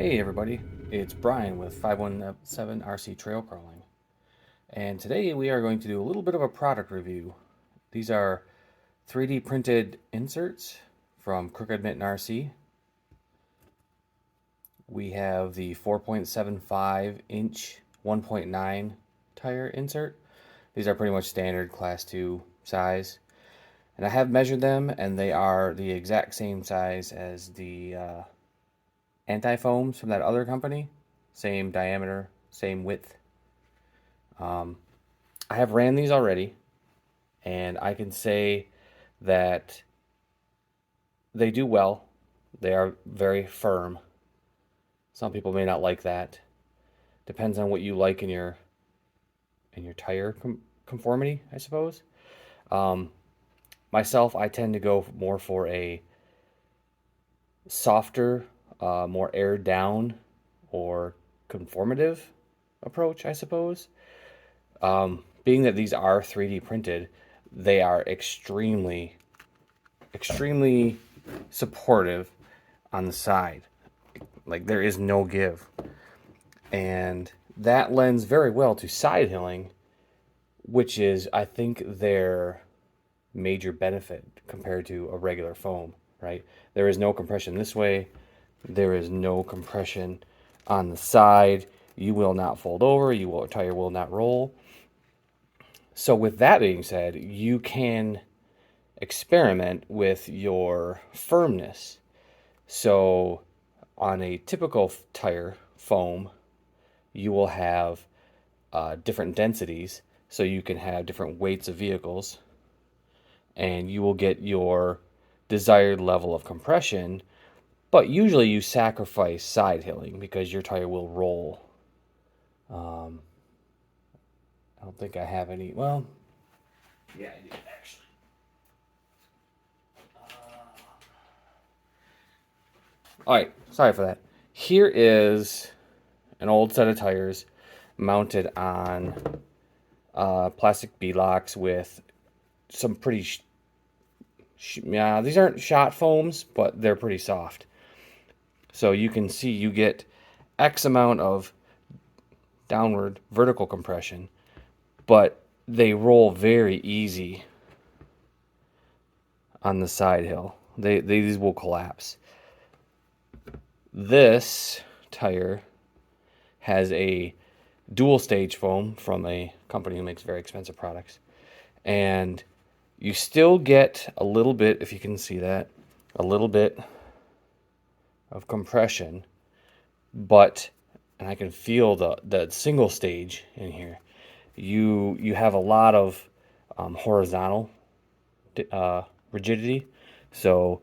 Hey everybody, it's Brian with 517 RC Trail Crawling, and today we are going to do a little bit of a product review. These are 3D printed inserts from Crooked Mitten RC. We have the 4.75 inch 1.9 tire insert. These are pretty much standard class 2 size, and I have measured them and they are the exact same size as the anti-foams from that other company. Same diameter, same width. I have ran these already, and I can say that they do well. They are very firm. Some people may not like that. Depends on what you like in your tire conformity, I suppose. Um, Myself, I tend to go more for a softer, more aired down or conformative approach, I suppose. Being that these are 3D printed, they are extremely supportive on the side. Like there is no give. And that lends very well to side hilling, which is, I think, their major benefit compared to a regular foam, right? There is no compression this way. There is no compression on the side. You will not fold over. Tire will not roll. So with that being said, you can experiment with your firmness. So on a typical tire foam, you will have different densities, so you can have different weights of vehicles, and you will get your desired level of compression, but usually you sacrifice side hilling because your tire will roll. I don't think I have any. Well, yeah, I do actually. All right, sorry for that. Here is an old set of tires mounted on plastic B-locks with some pretty, yeah, these aren't shot foams, but they're pretty soft. So you can see you get X amount of downward vertical compression, but they roll very easy on the side hill. These will collapse. This tire has a dual stage foam from a company who makes very expensive products. And you still get a little bit, if you can see that, a little bit of compression, but, and I can feel the single stage in here. You have a lot of horizontal rigidity, so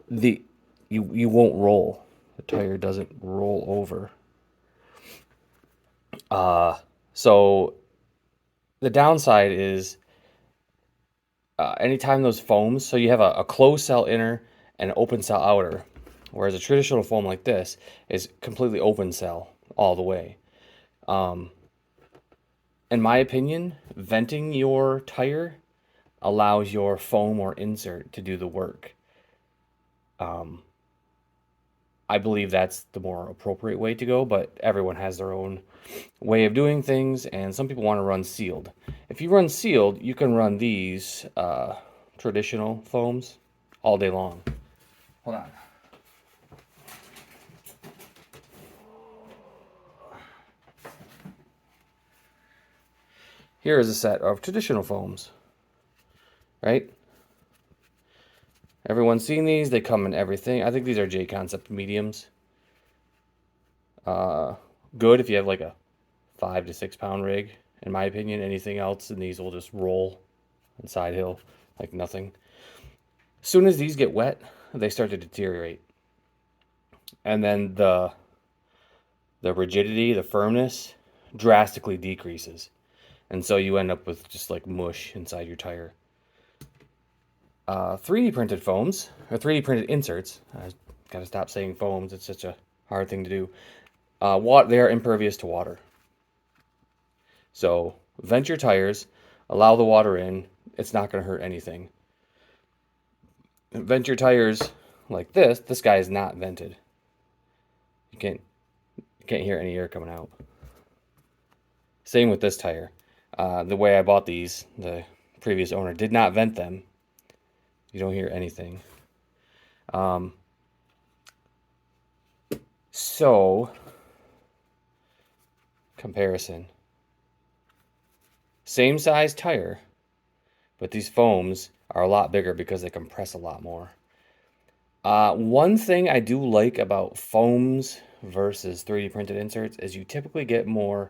you won't roll. The tire doesn't roll over. So the downside is anytime those foams, so you have a closed cell inner and an open cell outer, whereas a traditional foam like this is completely open cell all the way. In my opinion, venting your tire allows your foam or insert to do the work. I believe that's the more appropriate way to go, but everyone has their own way of doing things, and some people want to run sealed. If you run sealed, you can run these traditional foams all day long. Hold on. Here is a set of traditional foams, right? Everyone's seen these. They come in everything. I think these are J-Concept mediums. Good if you have like a 5 to 6 pound rig, in my opinion. Anything else, and these will just roll on side hill like nothing. As soon as these get wet, they start to deteriorate. And then the rigidity, the firmness drastically decreases. And so you end up with just like mush inside your tire. 3D printed foams, or 3D printed inserts, I gotta stop saying foams, it's such a hard thing to do. They are impervious to water. So vent your tires, allow the water in, it's not gonna hurt anything. Vent your tires like this guy is not vented. You can You can't hear any air coming out. Same with this tire. The way I bought these, the previous owner did not vent them. You don't hear anything. So, comparison. Same size tire, but these foams are a lot bigger because they compress a lot more. One thing I do like about foams versus 3D printed inserts is you typically get more,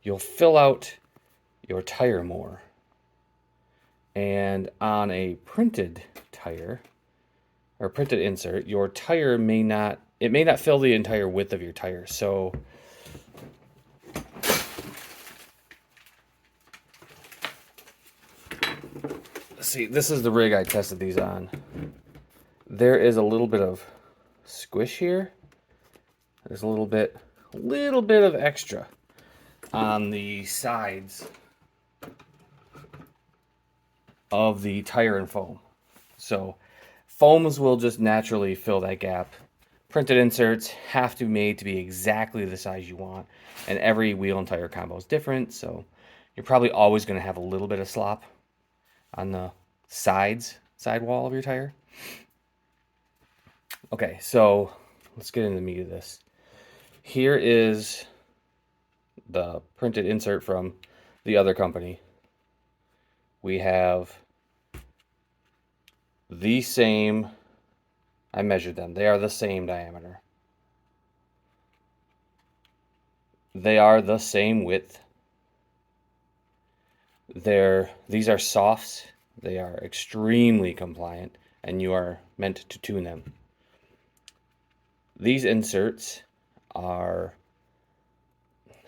you'll fill out your tire more. And on a printed tire, or printed insert, your tire may not fill the entire width of your tire. So see, this is the rig I tested these on. There is a little bit of squish here. There's a little bit of extra on the sides of the tire and foam. So foams will just naturally fill that gap. Printed inserts have to be made to be exactly the size you want, and every wheel and tire combo is different, so you're probably always going to have a little bit of slop on the side wall of your tire. Okay, so let's get into the meat of this. Here is the printed insert from the other company. We have the same, I measured them, they are the same diameter. They are the same width. These are softs. They are extremely compliant, and you are meant to tune them. These inserts are,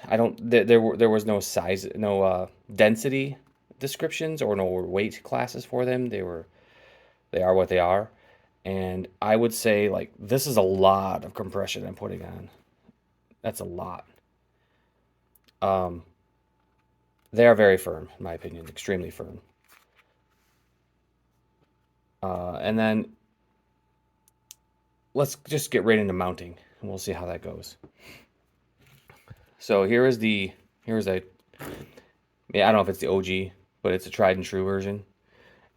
there was no size, no density descriptions or no weight classes for them. They are what they are. And I would say, like, this is a lot of compression I'm putting on. That's a lot. They are very firm, in my opinion, extremely firm. And then let's just get right into mounting, and we'll see how that goes. So here's a, I don't know if it's the OG, but it's a tried and true version.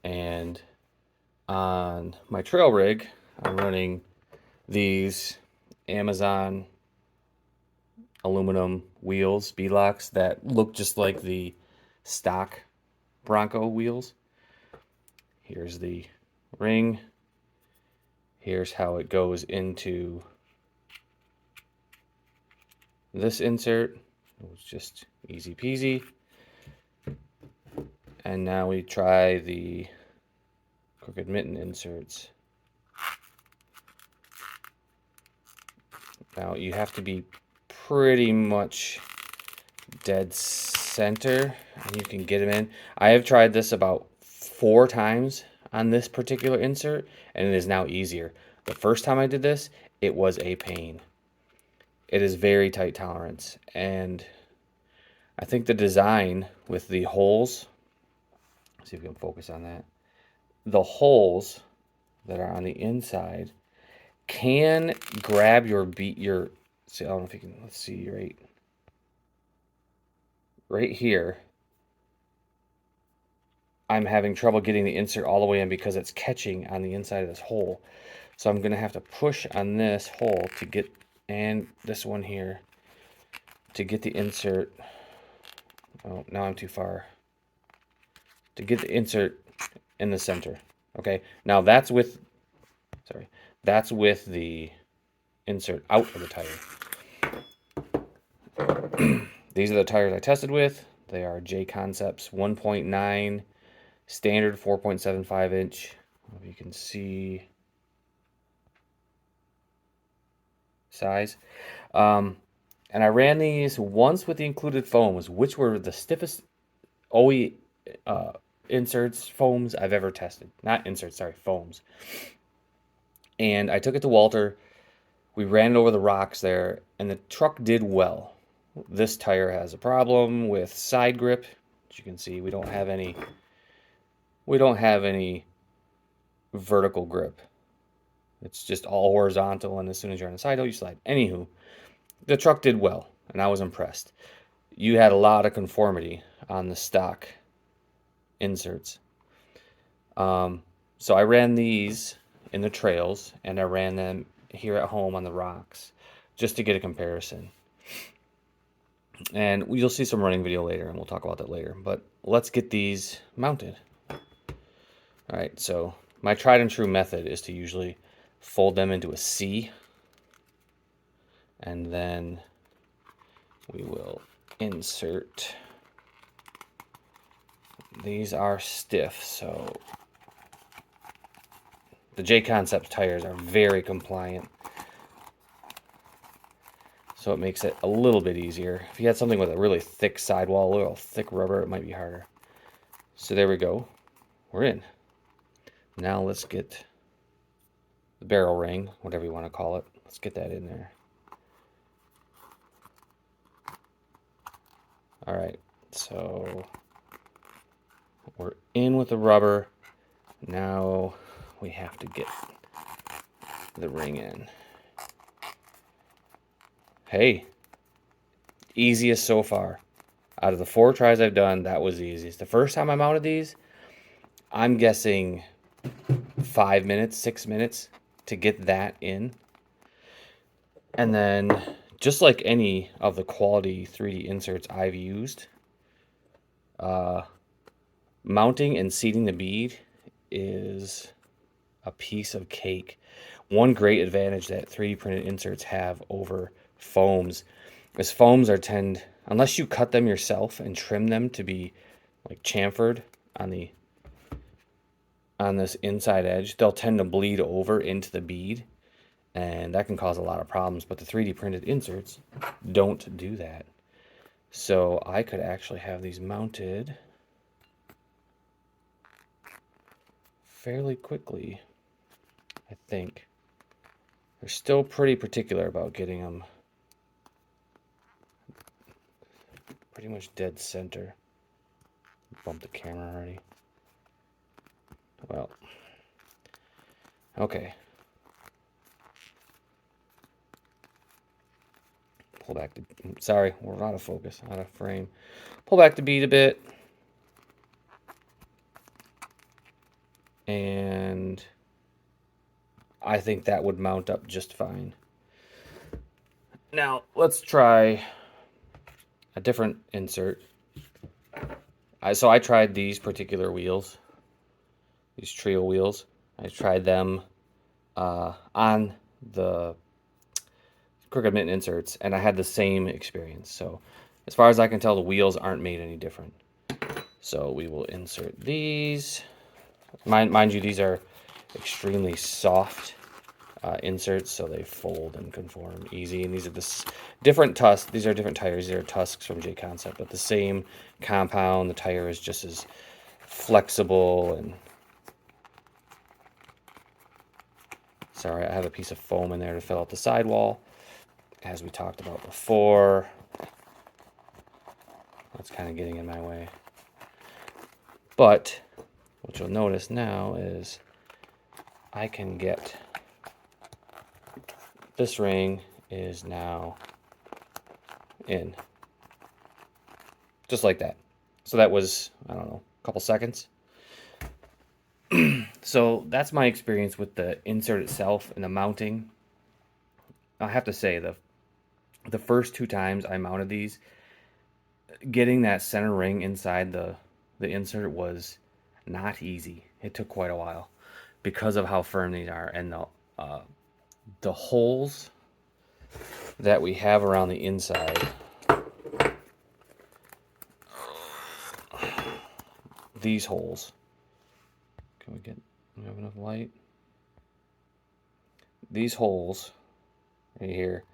And on my trail rig, I'm running these Amazon aluminum wheels, B-locks, that look just like the stock Bronco wheels. Here's the ring. Here's how it goes into this insert. It was just easy peasy. And now we try the Crooked Mitten inserts. Now you have to be pretty much dead center, and you can get them in. I have tried this about 4 times on this particular insert, and it is now easier. The first time I did this, it was a pain. It is very tight tolerance, and I think the design with the holes, let's see if we can focus on that. The holes that are on the inside can grab your see, I don't know if you can, let's see, right here. I'm having trouble getting the insert all the way in because it's catching on the inside of this hole. So I'm going to have to push on this hole to get, and this one here, to get the insert. Oh, now I'm too far. To get the insert in the center. Okay, now that's with the insert out of the tire. These are the tires I tested with. They are J Concepts 1.9 standard 4.75 inch. If you can see size. And I ran these once with the included foams, which were the stiffest OE inserts, foams I've ever tested. Not inserts, sorry, foams. And I took it to Walter. We ran it over the rocks there, and the truck did well. This tire has a problem with side grip. As you can see, we don't have any vertical grip. It's just all horizontal, and as soon as you're on the side hill, you slide. Anywho, the truck did well, and I was impressed. You had a lot of conformity on the stock inserts. So I ran these in the trails, and I ran them here at home on the rocks, just to get a comparison. And you'll see some running video later, and we'll talk about that later. But let's get these mounted. All right, so my tried and true method is to usually fold them into a C, and then we will insert. These are stiff, so the J-Concept tires are very compliant, so it makes it a little bit easier. If you had something with a really thick sidewall, a little thick rubber, it might be harder. So there we go. We're in. Now let's get the barrel ring, whatever you want to call it. Let's get that in there. All right, so we're in with the rubber. Now we have to get the ring in. Hey, easiest so far. Out of the 4 tries I've done, that was the easiest. The first time I mounted these, I'm guessing 5 minutes, 6 minutes to get that in. And then, just like any of the quality 3D inserts I've used, mounting and seating the bead is a piece of cake. One great advantage that 3D printed inserts have over foams is foams unless you cut them yourself and trim them to be like chamfered on this inside edge, they'll tend to bleed over into the bead, and that can cause a lot of problems. But the 3D printed inserts don't do that. So I could actually have these mounted fairly quickly, I think. They're still pretty particular about getting them pretty much dead center. Bumped the camera already. Well, okay. Pull back the, sorry, we're out of focus, out of frame. Pull back the bead a bit. And I think that would mount up just fine. Now, let's try a different insert. So I tried these particular wheels, these trio wheels. I tried them on the Crooked Mitten inserts, and I had the same experience. So as far as I can tell, the wheels aren't made any different. So we will insert these. Mind you, these are extremely soft inserts, so they fold and conform easy. And these are different tusks. These are different tires. These are tusks from J-Concept, but the same compound. The tire is just as flexible. And sorry, I have a piece of foam in there to fill out the sidewall, as we talked about before. That's kind of getting in my way. But what you'll notice now is I can get this ring is now in. Just like that. So that was, I don't know, a couple seconds. So that's my experience with the insert itself and the mounting. I have to say, the first 2 times I mounted these, getting that center ring inside the insert was not easy. It took quite a while because of how firm these are, and the holes that we have around the inside. These holes. Can we have enough light? These holes right here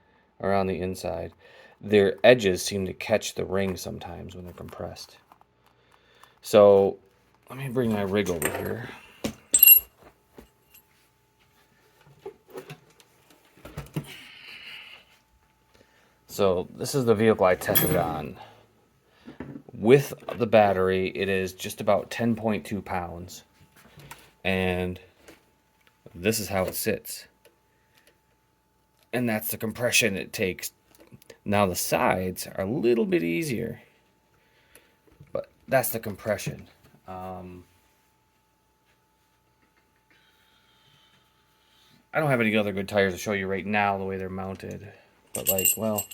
around the inside, their edges seem to catch the ring sometimes when they're compressed. So let me bring my rig over here. So this is the vehicle I tested on. With the battery, it is just about 10.2 pounds. And this is how it sits. and that's the compression it takes. Now the sides are a little bit easier, but that's the compression. Um, I don't have any other good tires to show you right now the way they're mounted, but like, well,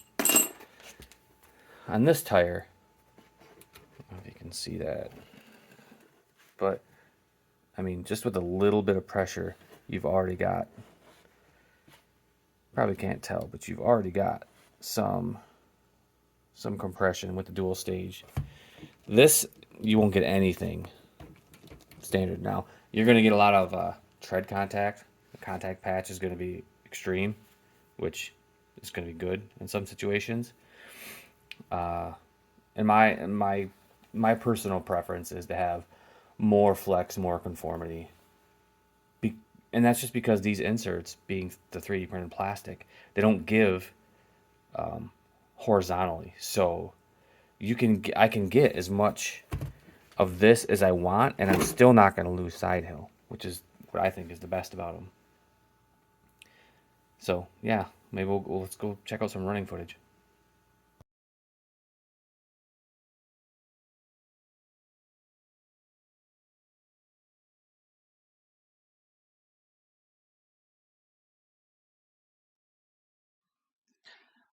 on this tire, I don't know if you can see that, but I mean, just with a little bit of pressure, you've already got, probably can't tell, but you've already got some compression with the dual stage. This, you won't get anything standard. Now you're going to get a lot of tread contact. The contact patch is going to be extreme, which is going to be good in some situations. And my personal preference is to have more flex, more conformity. And that's just because these inserts, being the 3D printed plastic, they don't give horizontally. So I can get as much of this as I want, and I'm still not going to lose side hill, which is what I think is the best about them. So yeah, maybe let's go check out some running footage.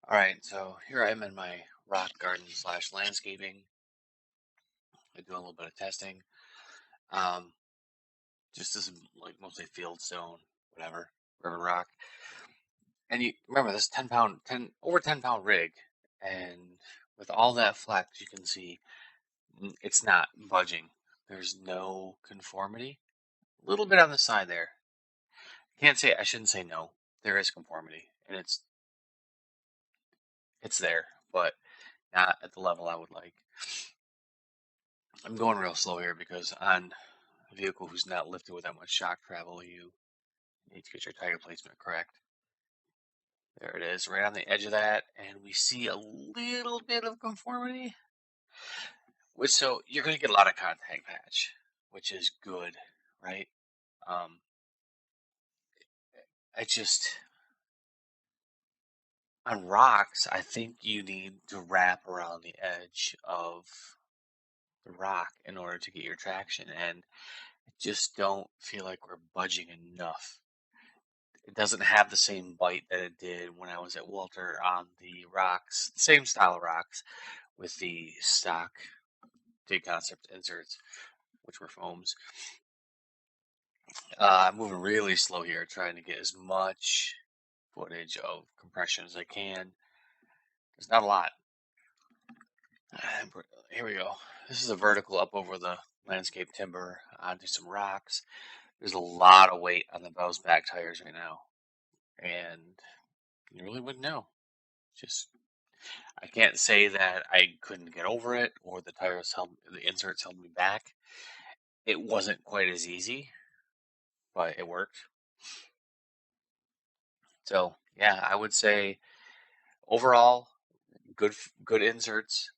All right, so here I am in my rock garden slash landscaping. I'm doing a little bit of testing. Um, just this is like mostly field stone, whatever, river rock. And you remember this 10 pound, 10 rig, and with all that flex, you can see it's not budging. There's no conformity. A little bit on the side there. I shouldn't say no. There is conformity, and it's there, but not at the level I would like. I'm going real slow here because on a vehicle who's not lifted with that much shock travel, you need to get your tire placement correct. There it is, right on the edge of that, and we see a little bit of conformity. So you're going to get a lot of contact patch, which is good, right? Um, I just on rocks, I think you need to wrap around the edge of the rock in order to get your traction, and I just don't feel like we're budging enough. It doesn't have the same bite that it did when I was at Walter on the rocks, same style of rocks with the stock Dig Concept inserts, which were foams. I'm moving really slow here, trying to get as much footage of compression as I can. There's not a lot. Here we go. This is a vertical up over the landscape timber onto some rocks. There's a lot of weight on the Bell's back tires right now, and you really wouldn't know. Just I can't say that I couldn't get over it or the inserts held me back. It wasn't quite as easy, but it worked. So yeah, I would say overall good inserts.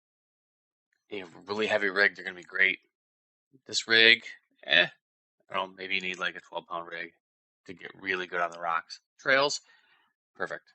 A really heavy rig, they're gonna be great. This rig, I don't know, maybe you need like a 12-pound rig to get really good on the rocks. Trails, perfect.